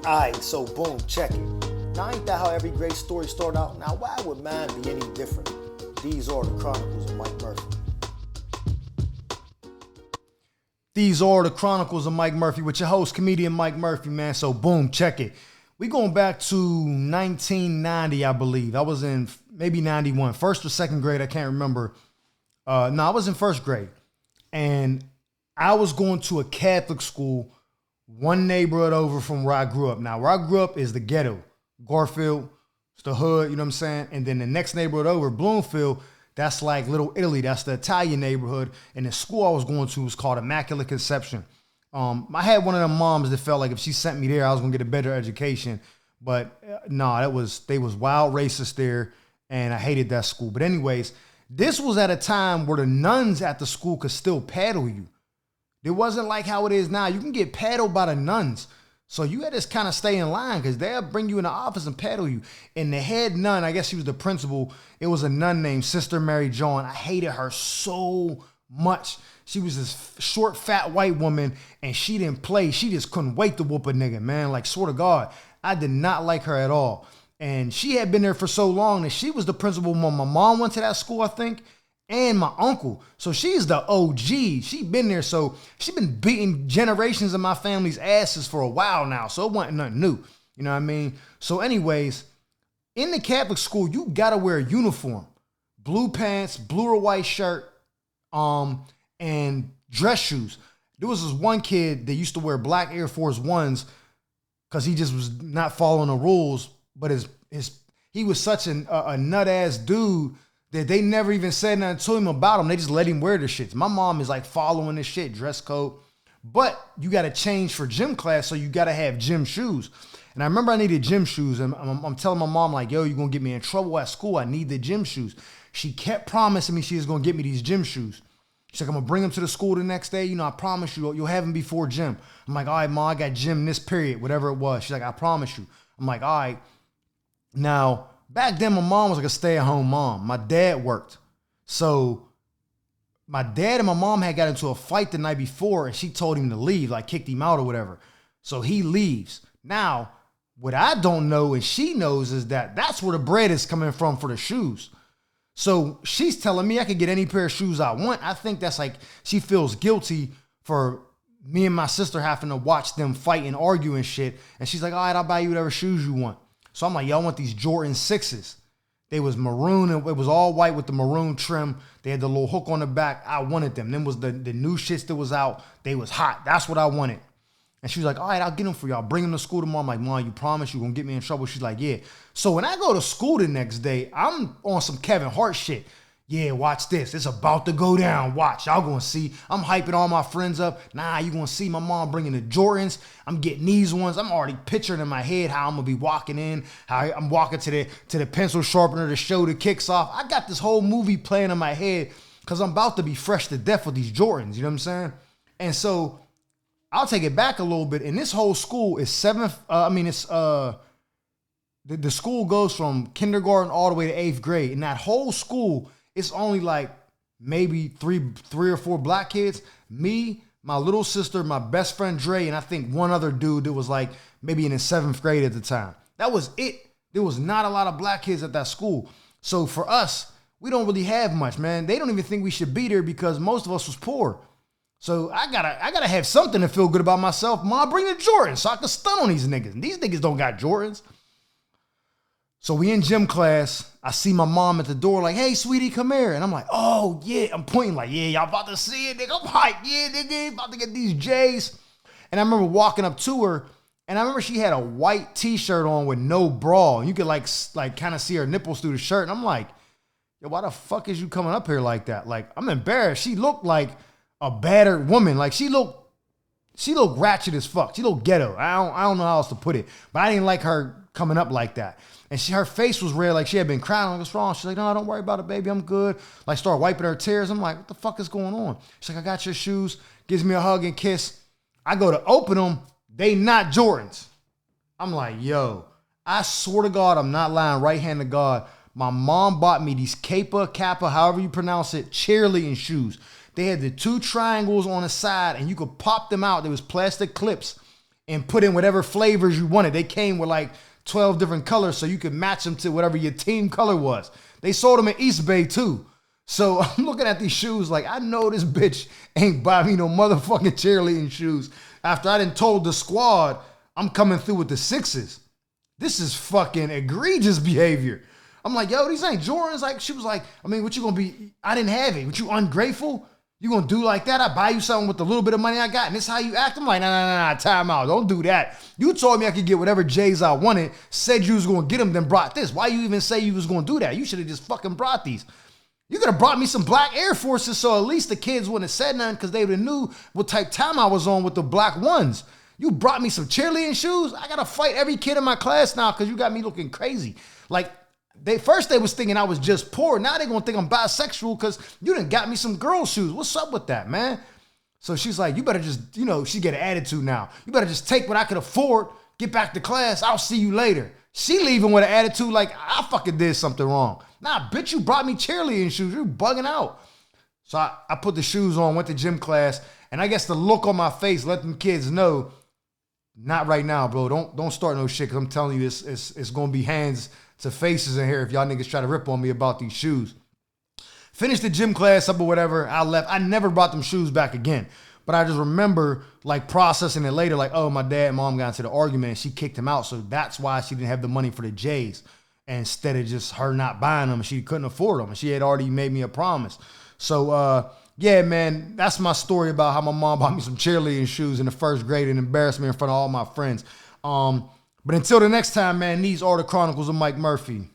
Alright, so boom, check it. Now ain't that how every great story start out? Now why would mine be any different? These are the Chronicles of Mike Murphy. These are the Chronicles of Mike Murphy with your host, comedian Mike Murphy, man. So boom, check it. We going back to 1990, I believe. I was in maybe 91, first or second grade, I can't remember. No, I was in first grade. And I was going to a Catholic school one neighborhood over from where I grew up. Now, where I grew up is the ghetto. Garfield, it's the hood, you know what I'm saying? And then the next neighborhood over, Bloomfield, that's like Little Italy. That's the Italian neighborhood. And the school I was going to was called Immaculate Conception. I had one of them moms that felt like if she sent me there, I was going to get a better education. But they was wild racist there, and I hated that school. But anyways, this was at a time where the nuns at the school could still paddle you. It wasn't like how it is now. You can get paddled by the nuns. So you had to kind of stay in line because they'll bring you in the office and paddle you. And the head nun, I guess she was the principal, it was a nun named Sister Mary John. I hated her so much. She was this short, fat white woman, and she didn't play. She just couldn't wait to whoop a nigga, man. Like, swear to God, I did not like her at all. And she had been there for so long that she was the principal when my mom went to that school, I think, and my uncle. So she's the OG. She been there. So she been beating generations of my family's asses for a while now. So it wasn't nothing new. You know what I mean? So anyways, in the Catholic school, you got to wear a uniform. Blue pants, blue or white shirt, and dress shoes. There was this one kid that used to wear black Air Force Ones because he just was not following the rules. But he was such a nut ass dude that they never even said nothing to him about him. They just let him wear the shits. My mom is like following this shit, dress code. But you got to change for gym class, so you got to have gym shoes. And I remember I needed gym shoes, and I'm telling my mom, like, yo, you're going to get me in trouble at school. I need the gym shoes. She kept promising me she was going to get me these gym shoes. She's like, I'm going to bring them to the school the next day. You know, I promise you, you'll have them before gym. I'm like, all right, Mom, I got gym this period, whatever it was. She's like, I promise you. I'm like, all right. Now, back then, my mom was like a stay-at-home mom. My dad worked. So my dad and my mom had got into a fight the night before, and she told him to leave, like kicked him out or whatever. So he leaves. Now, what I don't know and she knows is that that's where the bread is coming from for the shoes. So she's telling me I could get any pair of shoes I want. I think that's like she feels guilty for me and my sister having to watch them fight and argue and shit. And she's like, all right, I'll buy you whatever shoes you want. So I'm like, yo, I want these Jordan 6s. They was maroon, and it was all white with the maroon trim. They had the little hook on the back. I wanted them. Then was the new shits that was out. They was hot. That's what I wanted. And she was like, all right, I'll get them for y'all. Bring them to school tomorrow. I'm like, Mom, you promise you're going to get me in trouble? She's like, yeah. So when I go to school the next day, I'm on some Kevin Hart shit. Yeah, watch this. It's about to go down. Watch. Y'all going to see. I'm hyping all my friends up. Nah, you going to see my mom bringing the Jordans. I'm getting these ones. I'm already picturing in my head how I'm going to be walking in, how I'm walking to the pencil sharpener to show the kicks off. I got this whole movie playing in my head because I'm about to be fresh to death with these Jordans. You know what I'm saying? And so I'll take it back a little bit. And this whole school is the school goes from kindergarten all the way to 8th grade. And that whole school, it's only like maybe three or four black kids. Me, my little sister, my best friend Dre, and I think one other dude that was like maybe in his 7th grade at the time. That was it. There was not a lot of black kids at that school. So for us, we don't really have much, man. They don't even think we should be there because most of us was poor. So I gotta have something to feel good about myself. Mom, bring the Jordans so I can stun on these niggas. And these niggas don't got Jordans. So we in gym class. I see my mom at the door like, hey, sweetie, come here. And I'm like, oh, yeah. I'm pointing like, yeah, y'all about to see it, nigga. I'm hyped. Yeah, nigga, about to get these J's. And I remember walking up to her, and I remember she had a white T-shirt on with no bra. You could like kind of see her nipples through the shirt. And I'm like, yo, why the fuck is you coming up here like that? Like, I'm embarrassed. She looked like a battered woman. Like, she looked ratchet as fuck. She looked ghetto. I don't know how else to put it. But I didn't like her coming up like that. And her face was red, like she had been crying. Like, what's wrong? She's like, no, don't worry about it, baby. I'm good. Like, start wiping her tears. I'm like, what the fuck is going on? She's like, I got your shoes. Gives me a hug and kiss. I go to open them. They not Jordans. I'm like, yo, I swear to God, I'm not lying. Right hand to God. My mom bought me these Kappa, however you pronounce it, cheerleading shoes. They had the 2 triangles on the side, and you could pop them out. There was plastic clips. and put in whatever flavors you wanted. They came with like 12 different colors so you could match them to whatever your team color was. They sold them in East Bay too. So I'm looking at these shoes like, I know this bitch ain't buy me no motherfucking cheerleading shoes after I done told the squad I'm coming through with the 6s. This is fucking egregious behavior. I'm like, yo, these ain't Jordans. Like, she was like, I mean, what you gonna be? I didn't have it. What, you ungrateful? You gonna do like that? I buy you something with the little bit of money I got, and this how you act? I'm like, nah, time out. Don't do that. You told me I could get whatever J's I wanted, said you was gonna get them, then brought this. Why you even say you was gonna do that? You should have just fucking brought these. You could have brought me some black Air Forces so at least the kids wouldn't have said nothing because they would have knew what type time I was on with the black ones. You brought me some cheerleading shoes? I gotta fight every kid in my class now because you got me looking crazy. Like, they was thinking I was just poor. Now they gonna think I'm bisexual because you done got me some girl shoes. What's up with that, man? So she's like, you better just, she get an attitude now. You better just take what I could afford, get back to class, I'll see you later. She leaving with an attitude like, I fucking did something wrong. Nah, bitch, you brought me cheerleading shoes. You're bugging out. So I put the shoes on, went to gym class, and I guess the look on my face let them kids know, not right now, bro. Don't start no shit, because I'm telling you, it's going to be hands to faces in here if y'all niggas try to rip on me about these shoes. Finished the gym class up or whatever, I left. I never brought them shoes back again. But I just remember like processing it later, like, oh, my dad and mom got into the argument and she kicked him out. So that's why she didn't have the money for the J's. And instead of just her not buying them, she couldn't afford them. And she had already made me a promise. So, yeah, man, that's my story about how my mom bought me some cheerleading shoes in the first grade and embarrassed me in front of all my friends. But until the next time, man, these are the Chronicles of Mike Murphy.